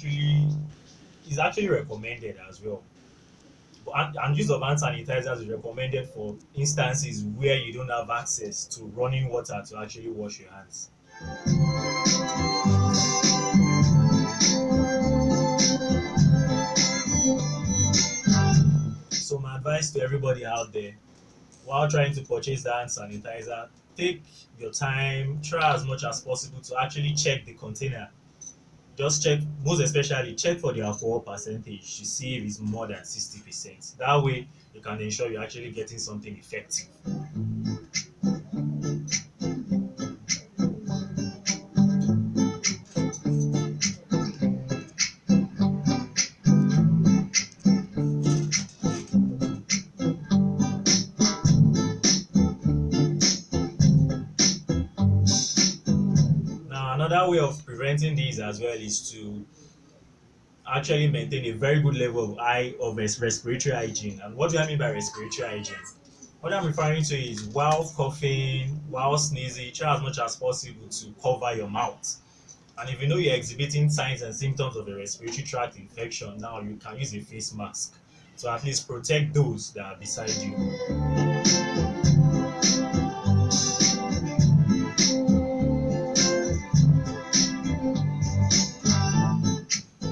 is actually recommended as well. And use of hand sanitizers is recommended for instances where you don't have access to running water to actually wash your hands. So my advice to everybody out there, while trying to purchase that hand sanitizer, take your time, try as much as possible to actually check the container. Just check, most especially check for the alcohol percentage to see if it's more than 60%. That way you can ensure you're actually getting something effective. Now another way of preventing these as well is to actually maintain a very good level of respiratory hygiene. And what do I mean by respiratory hygiene? What I'm referring to is while coughing, while sneezing, try as much as possible to cover your mouth. And if you know you're exhibiting signs and symptoms of a respiratory tract infection, now you can use a face mask to at least protect those that are beside you.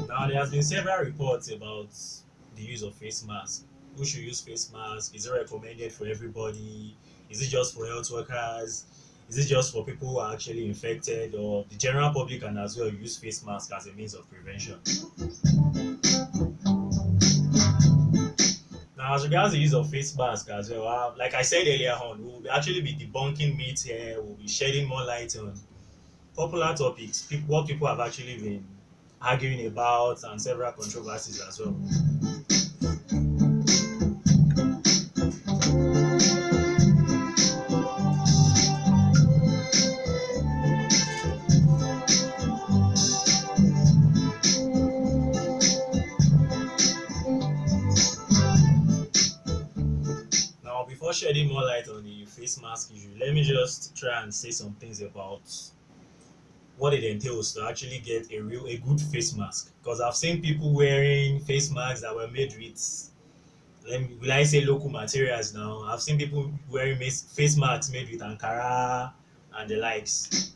Now, there has been several reports about the use of face mask. Who should use face mask? Is it recommended for everybody? Is it just for health workers? Is it just for people who are actually infected, or the general public can as well use face mask as a means of prevention? Now, as regards the use of face mask as well, like I said earlier on, we'll actually be debunking myths here. We'll be shedding more light on popular topics, what people have actually been arguing about, and several controversies as well. Now, before shedding more light on the face mask issue, let me just try and say some things about what it entails to actually get a good face mask. Because I've seen people wearing face masks that were made with, will I say, local materials now. I've seen people wearing face masks made with Ankara and the likes.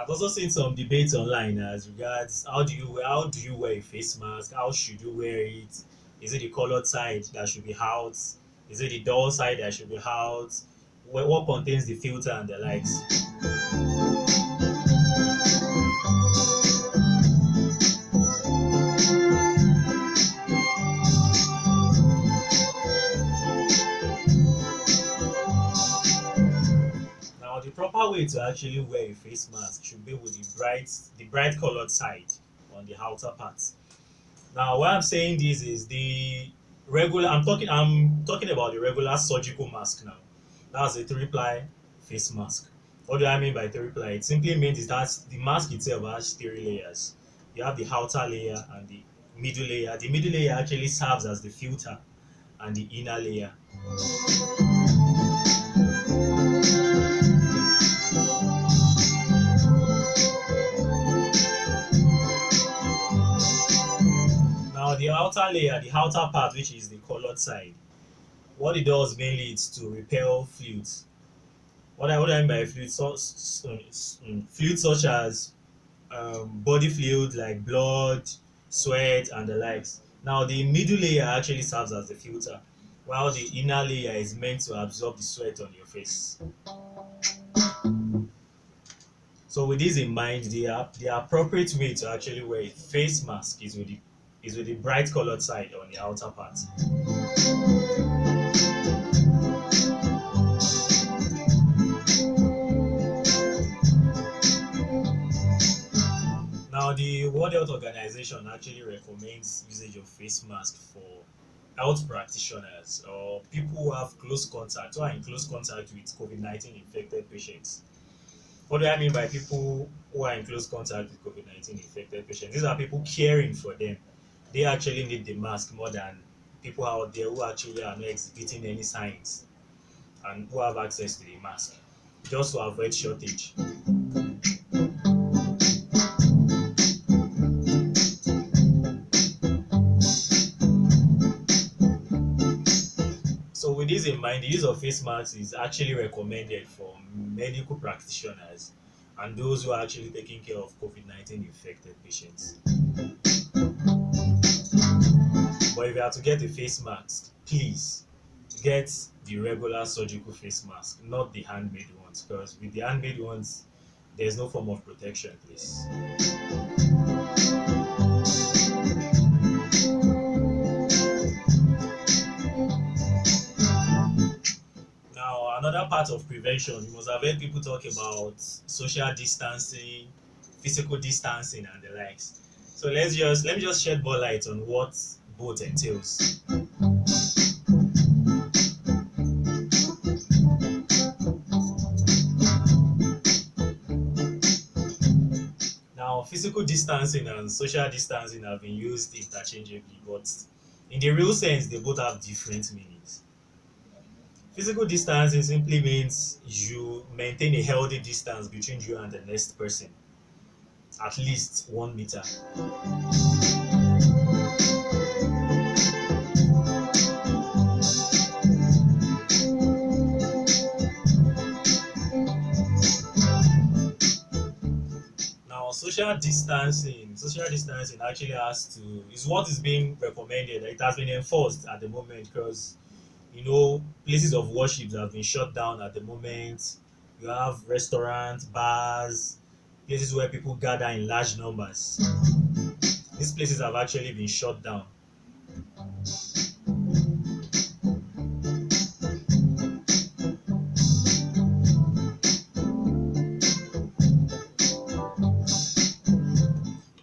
I've also seen some debates online as regards how do you wear a face mask? How should you wear it? Is it the colored side that should be out? Is it the dull side that should be out? What contains the filter and the likes? Now, the proper way to actually wear a face mask should be with the bright colored side on the outer part. Now, why I'm saying this is the regular. I'm talking about the regular surgical mask now. That's a three-ply face mask. What do I mean by three-ply? It simply means is that the mask itself has three layers. You have the outer layer and the middle layer. The middle layer actually serves as the filter, and the inner layer. Now, the outer layer, the outer part, which is the colored side, what it does mainly is to repel fluids. What I mean by fluids, fluids such as body fluid like blood, sweat, and the likes. Now, the middle layer actually serves as the filter, while the inner layer is meant to absorb the sweat on your face. So, with this in mind, the appropriate way to actually wear a face mask is with the bright colored side on the outer part. Now, the World Health Organization actually recommends usage of face mask for health practitioners or people who have close contact, who are in close contact with COVID-19 infected patients. What do I mean by people who are in close contact with COVID-19 infected patients? These are people caring for them. They actually need the mask more than people out there who actually are not exhibiting any signs and who have access to the mask, just to avoid shortage. So with this in mind, the use of face masks is actually recommended for medical practitioners and those who are actually taking care of COVID-19 infected patients. But if you have to get a face mask, please get the regular surgical face mask, not the handmade ones, because with the handmade ones, there's no form of protection, please. Now, another part of prevention, you must have heard people talk about social distancing, physical distancing, and the likes. So let me just shed more light on what both entails. Now, physical distancing and social distancing have been used interchangeably, but in the real sense, they both have different meanings. Physical distancing simply means you maintain a healthy distance between you and the next person, at least 1 meter. Now, social distancing actually is what is being recommended. It has been enforced at the moment because places of worship have been shut down at the moment. You have restaurants, bars, places where people gather in large numbers. These places have actually been shut down.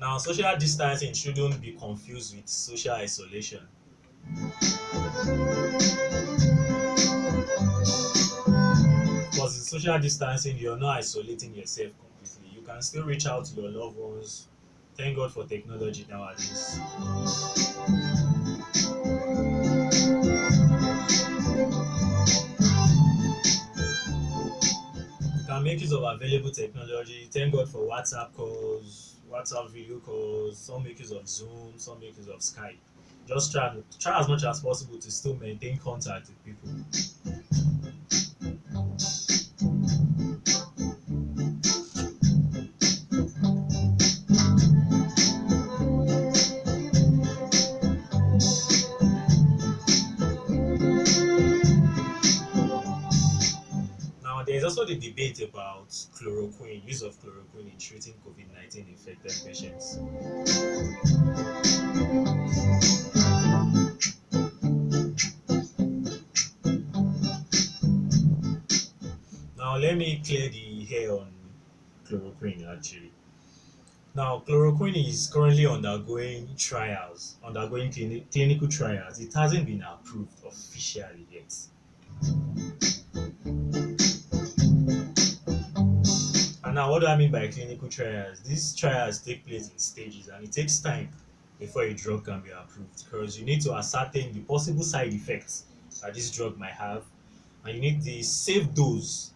Now, social distancing shouldn't be confused with social isolation. Because in social distancing, you're not isolating yourself completely. You can still reach out to your loved ones. Thank God for technology nowadays. You can make use of available technology. Thank God for WhatsApp calls, WhatsApp video calls. Some make use of Zoom, some make use of Skype. Just try as much as possible to still maintain contact with people. Now, there's also the debate about chloroquine, use of chloroquine in treating COVID-19 infected patients. Now, let me clear the air on chloroquine actually. Now, chloroquine is currently undergoing clinical trials. It hasn't been approved officially yet. And now, what do I mean by clinical trials? These trials take place in stages and it takes time before a drug can be approved because you need to ascertain the possible side effects that this drug might have, and you need the safe dose.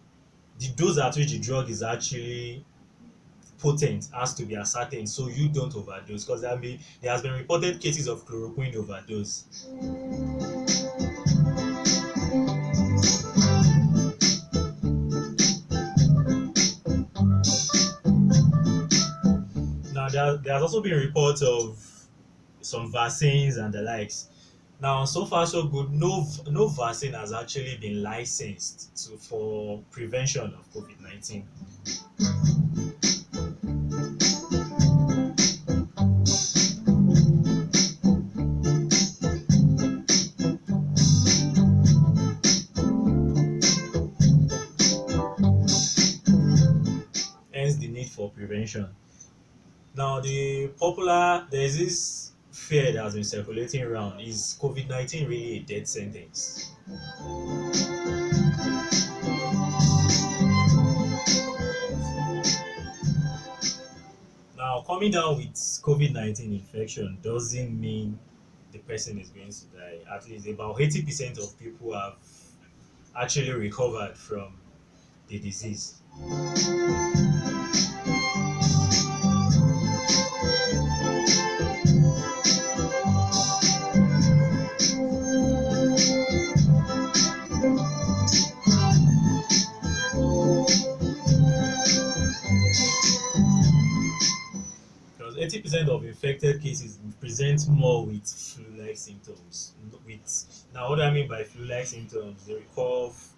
The dose at which the drug is actually potent has to be ascertained so you don't overdose, because there has been reported cases of chloroquine overdose. Now there has also been reports of some vaccines and the likes. Now, so far so good. No vaccine has actually been licensed for prevention of COVID-19. Hence the need for prevention. Now, there's this fear that has been circulating around is COVID-19 really a death sentence? Now, coming down with COVID-19 infection doesn't mean the person is going to die. At least about 80% of people have actually recovered from the disease. Because 80% of infected cases present more with flu-like symptoms. Now, what do I mean by flu-like symptoms? They cough,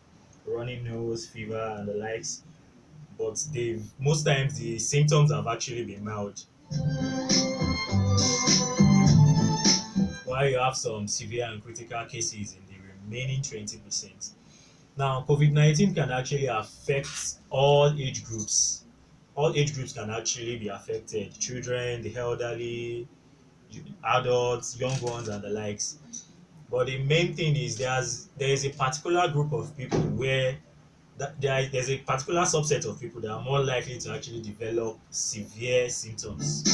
runny nose, fever, and the likes. But they most times the symptoms have actually been mild, while you have some severe and critical cases in the remaining 20%. Now, COVID-19 can actually affect all age groups. All age groups can actually be affected: children, the elderly, adults, young ones, and the likes. But the main thing is there is a particular group of people where there's a particular subset of people that are more likely to actually develop severe symptoms.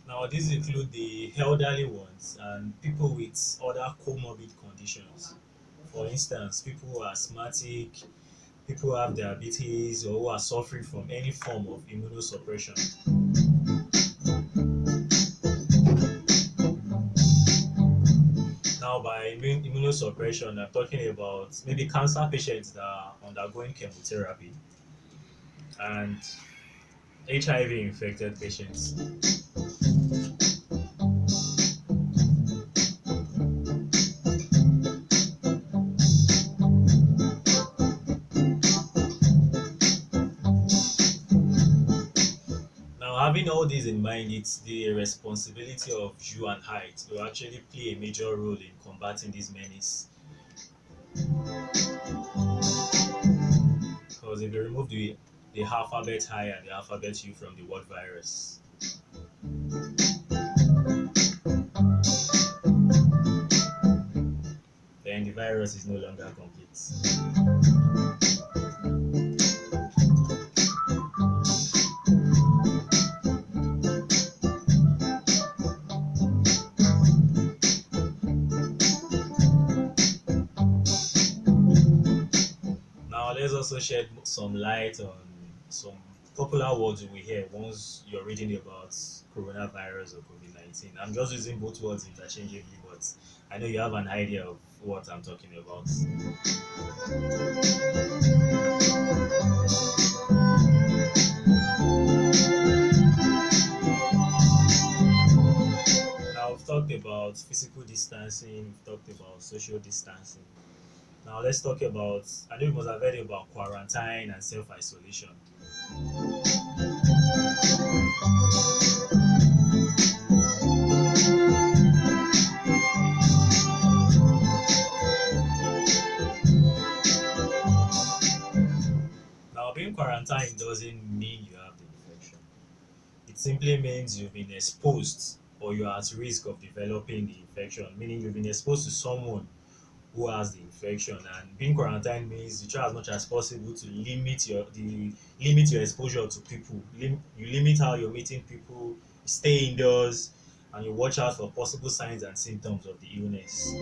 Now, these include the elderly ones and people with other comorbid conditions. For instance, people who are asthmatic, people who have diabetes, or who are suffering from any form of immunosuppression. Now, by immunosuppression, I'm talking about maybe cancer patients that are undergoing chemotherapy and HIV infected patients. Now, having all these in mind, it's the responsibility of you and I to actually play a major role in combating this menace. Because if you remove the alphabet I and the alphabet U from the word virus, then the virus is no longer complete. Now, let's also shed some light on some popular words we hear once you're reading about coronavirus or COVID-19. I'm just using both words interchangeably, but I know you have an idea of what I'm talking about. Now, we've talked about physical distancing, we've talked about social distancing. Now, let's talk about, I know you must have heard about quarantine and self isolation. Now, being quarantined doesn't mean you have the infection. It simply means you've been exposed or you're at risk of developing the infection, meaning you've been exposed to someone who has the infection. And being quarantined means you try as much as possible to limit your exposure to people. You limit how you're meeting people, you stay indoors, and you watch out for possible signs and symptoms of the illness.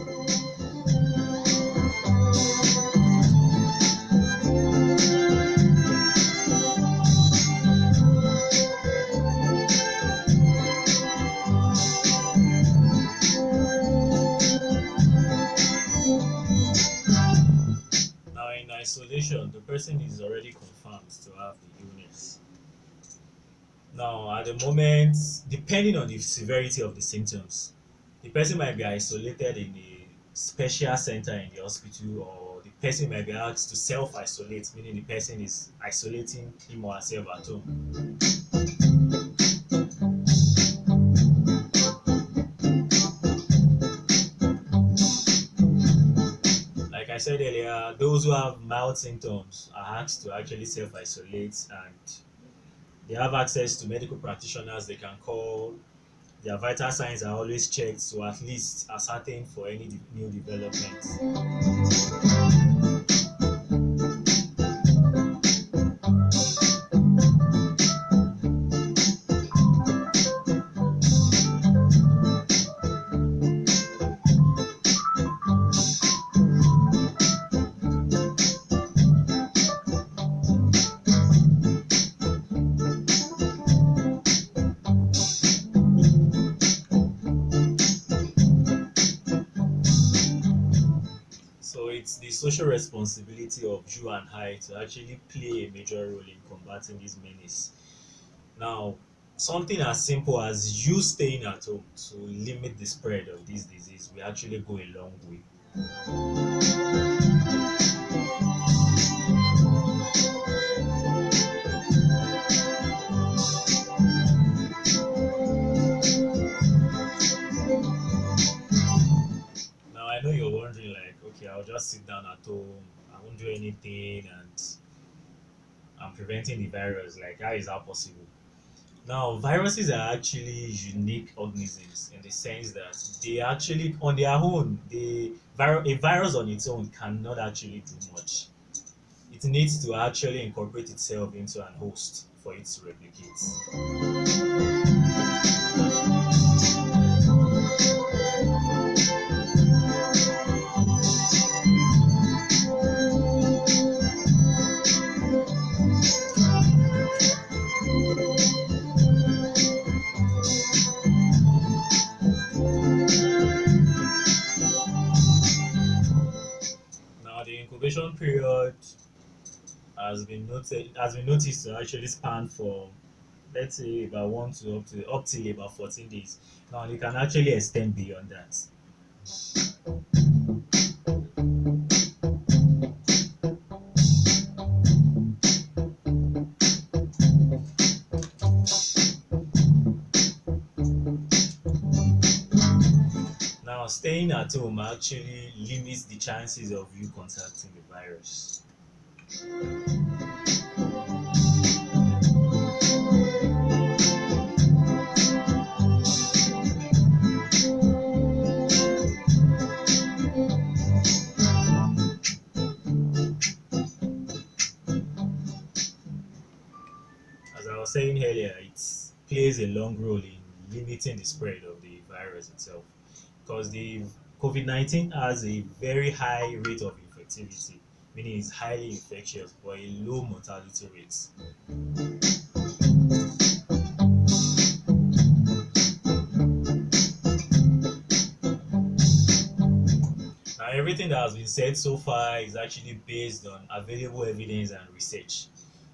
Now, in isolation, the person is already confirmed to have the illness. Now, at the moment, depending on the severity of the symptoms, the person might be isolated in a special center in the hospital, or the person might be asked to self isolate, meaning the person is isolating him or herself at home. said earlier, those who have mild symptoms are asked to actually self-isolate, and they have access to medical practitioners they can call. Their vital signs are always checked to at least ascertain for any new developments. So it's the social responsibility of you and I to actually play a major role in combating this menace. Now, something as simple as you staying at home to limit the spread of this disease will actually go a long way. Now, I know you're wondering, like, okay, I'll just sit down at home, I won't do anything, and I'm preventing the virus. Like, how is that possible? Now, viruses are actually unique organisms in the sense that they actually, on their own, a virus on its own cannot actually do much. It needs to actually incorporate itself into an host for it to replicate. Now, the incubation period has been noticed to actually span for, let's say, about 1 to up till about 14 days. Now, it can actually extend beyond that. Now, staying at home actually limits the chances of you contacting the virus. As I was saying earlier, it plays a long role in limiting the spread of the virus itself, because the COVID-19 has a very high rate of infectivity, meaning it's highly infectious but a low mortality rate. Now, everything that has been said so far is actually based on available evidence and research.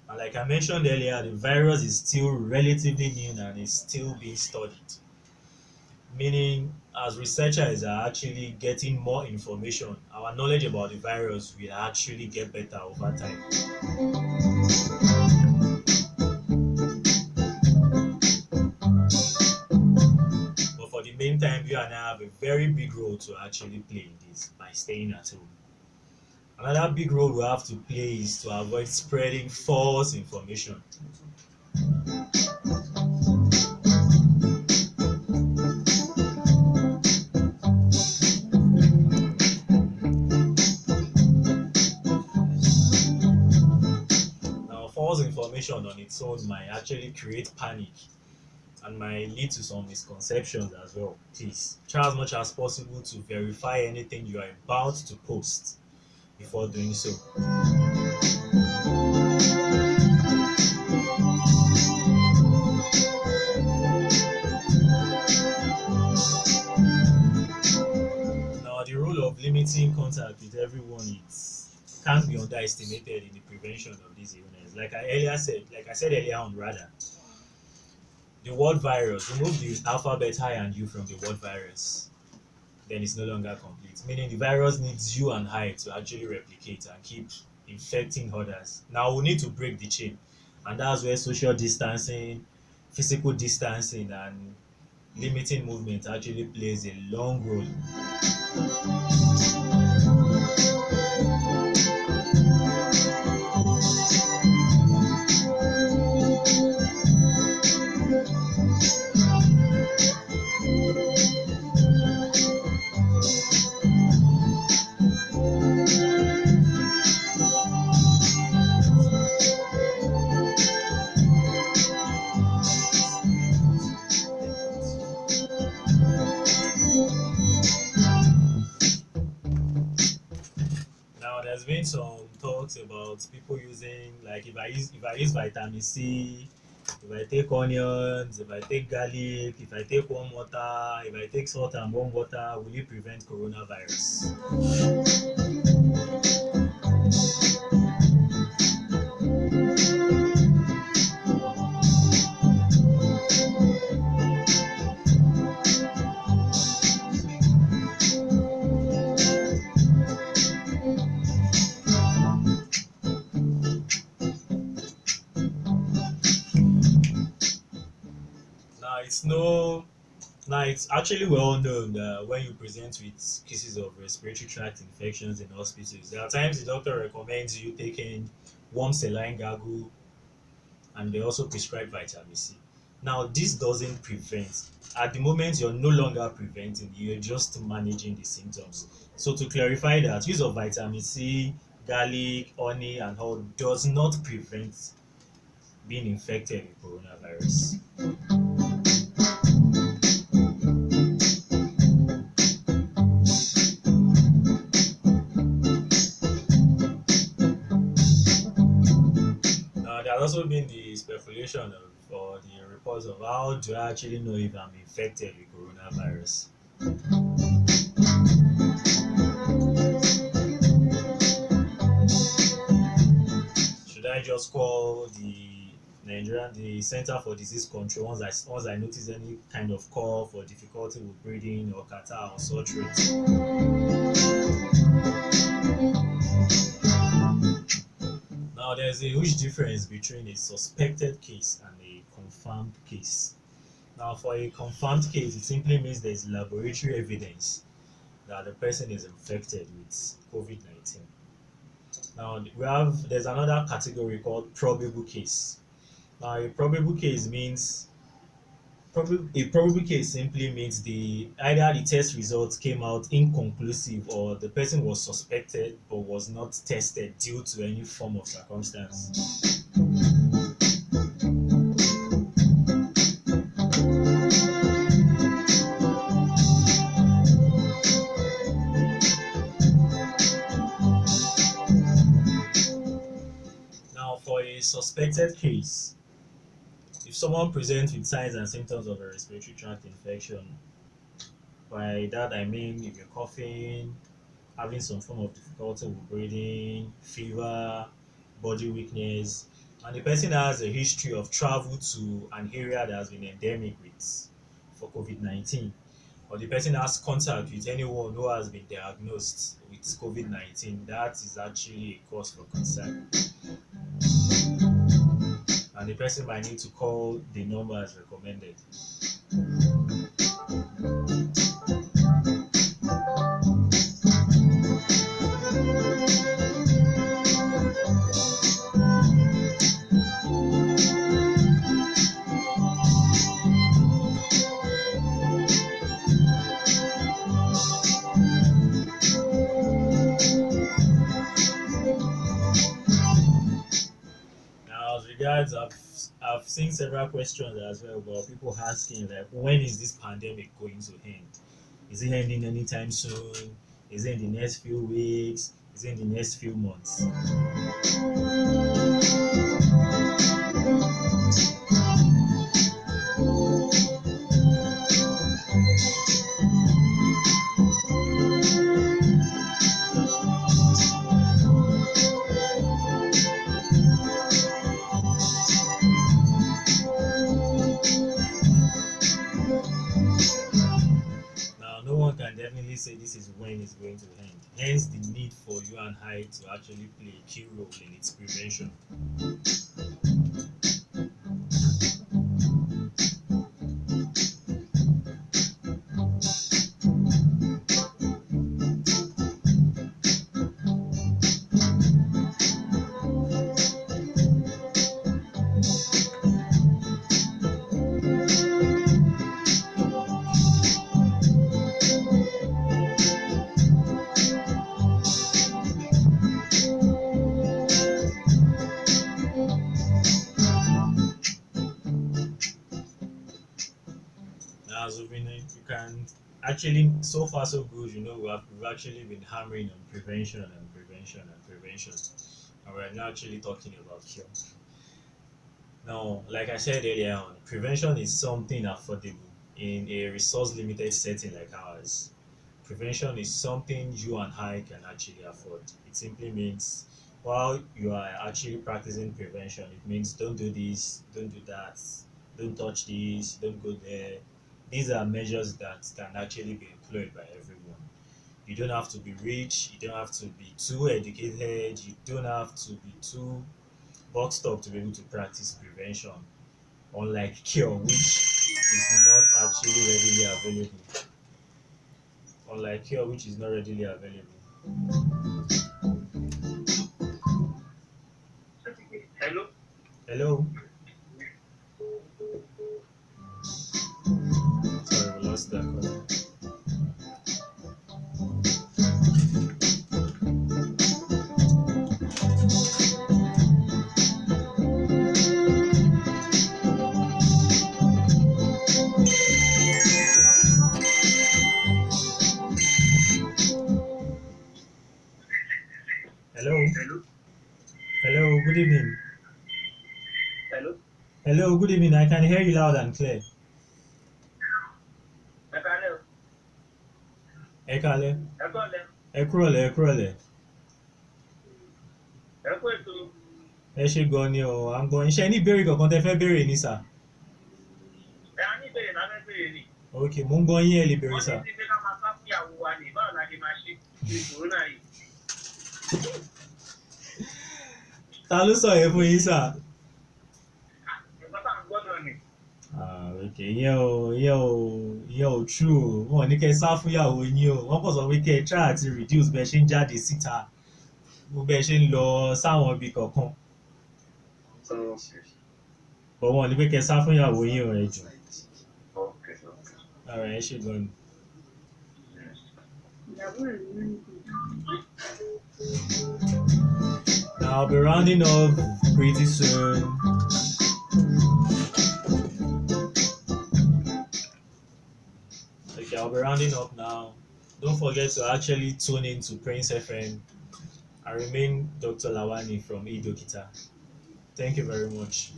And like I mentioned earlier, the virus is still relatively new and is still being studied. Meaning, as researchers are actually getting more information, our knowledge about the virus will actually get better over time. But for the meantime, you and I have a very big role to actually play in this by staying at home. Another big role we have to play is to avoid spreading false information. Now, false information on its own might actually create panic and might lead to some misconceptions as well. Please try as much as possible to verify anything you are about to post before doing so. Now, the role of limiting contact with everyone is can't be underestimated in the prevention of this illness. Like I said earlier on, rather, the word virus, remove the alphabet I and U from the word virus, then it's no longer complete. Meaning the virus needs you and I to actually replicate and keep infecting others. Now we need to break the chain, and that's where social distancing, physical distancing, and limiting movement actually plays a long role. Now, there's been some talks about people using, like, if I use vitamin C, if I take onions, if I take garlic, if I take warm water, if I take salt and warm water, will it prevent coronavirus? Now, it's no Now, it's actually well known that when you present with cases of respiratory tract infections in hospitals, there are times the doctor recommends you taking warm saline gargle, and they also prescribe vitamin C. Now, this doesn't prevent. At the moment, you're no longer preventing, you're just managing the symptoms. So, to clarify that, use of vitamin C, garlic, honey, and all does not prevent being infected with coronavirus. Now, there has also been the speculation of, or the reports of, how do I actually know if I'm infected with coronavirus? Should I just call the Center for Disease Control once I notice any kind of cough or difficulty with breathing or catarrh or sore throat? Now, there's a huge difference between a suspected case and a confirmed case. Now, for a confirmed case, it simply means there's laboratory evidence that the person is infected with COVID-19. Now, there's another category called probable case. Now, a probable case simply means either the test results came out inconclusive, or the person was suspected but was not tested due to any form of circumstance. Now, for a suspected case, if someone presents with signs and symptoms of a respiratory tract infection, by that I mean if you're coughing, having some form of difficulty with breathing, fever, body weakness, and the person has a history of travel to an area that has been endemic with for COVID-19, or the person has contact with anyone who has been diagnosed with COVID-19, that is actually a cause for concern. And the person might need to call the number as recommended. Now, as regards, I've seen several questions as well about people asking, like, when is this pandemic going to end? Is it ending anytime soon? Is it in the next few weeks? Is it in the next few months? Now, no one can definitely say this is when it's going to end. Hence, the need for you and I to actually play a key role in its prevention. as we've been, you can actually, so far so good. We've actually been hammering on prevention and prevention and prevention, and we're now actually talking about cure. Now, like I said earlier on, prevention is something affordable in a resource limited setting like ours. Prevention is something you and I can actually afford. It simply means while you are actually practicing prevention, it means don't do this, don't do that, don't touch this, don't go there. These are measures that can actually be employed by everyone. You don't have to be rich, you don't have to be too educated, you don't have to be too boxed up to be able to practice prevention, unlike cure, which is not actually readily available. Unlike cure, which is not readily available. Hello. Hello? Sorry, we lost that call. Hello? Hello. Hello, good evening. Hello. Hello, good evening. I can hear you loud and clear. Ẹ káalẹ́ o. Ẹ kálẹ́. Ẹ kúrọ̀lẹ́. Ẹ kúrọ̀lẹ́, ẹ kúrọ̀lẹ́. Ẹ kú ètò. Ẹ ṣé gan ni o, à ń gbọ́. Iṣẹ́ ní ìbéèrè kankan tẹ́ fẹ́ béèrè ní sà. Ẹ á ní ìbéèrè náà fẹ́ béèrè ni. Ok, mo ń gbọ́ yín, ẹ lè béèrè Wọ́n sà. ní ti pé ká máa sá fún ìyàwó wa ní báwo la ṣe máa ṣe ní kòrónà yìí. Ta ló sọ yẹn fún yín sà? Ẹ̀gbọ́n tá à ń gbọ́ náà ni. Ok, ìyẹn ò true o. Wọ́n ní kẹ́ ẹ sá fún ìyàwó yín o. Wọ́n kàn sọ pé kẹ́ ẹ try àti reduce bẹ́ẹ̀ ṣe ń jáde síta. Bó bẹ́ẹ̀ ṣe ń lọ sáwọn ibì kọ̀ọ̀kan. But wọ́n ní pé kẹ́ ẹ sá fún ìyàwó yín o, ẹ jù. Ara ẹ ṣé gan ni. Now I'll be rounding up pretty soon. Okay, I'll be rounding up now. Don't forget to actually tune in to Prince FM. I remain Dr. Lawani from edokita. Thank you very much.